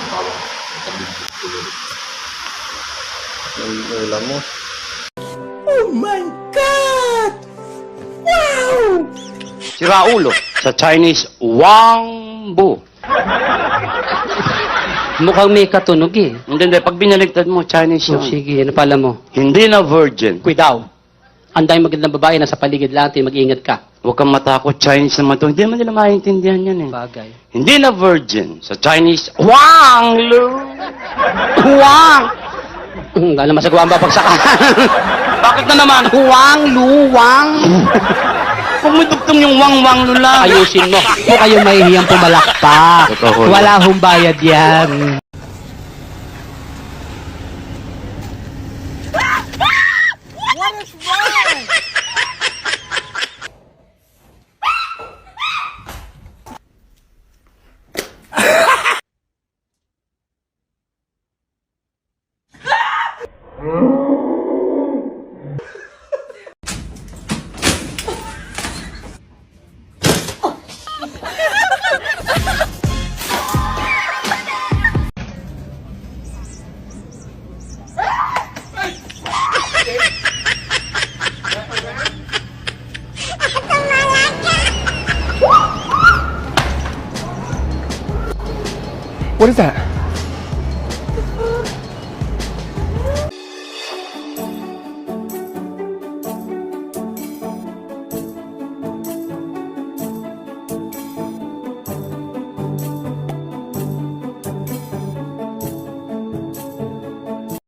bawang tabimbit ko rin. Alam mo. Oh my God! Wow! Si Raulo, sa Chinese, Wang Bu. Mukhang may katunog eh. Hindi. Pag binaligtad mo, Chinese Oh, yun. sige, ano pala mo? Hindi na virgin. Kuidaw. Ang daming magandang babae na sa paligid natin, mag-ingat ka. Huwag kang matakot, Chinese naman to. Hindi naman nila maintindihan yan eh. Bagay. Hindi na virgin. Sa Chinese, Wang Lu. Wang. Dahil naman sa guwang babagsakan. Bakit na naman? Wang, Lu, Wang. Kung may dugtong yung Wang Lu lang. Ayusin mo. Huwag kayong mahihiyang pumalakpak. Totoo. Wala hong bayad yan. What is wrong? What is that?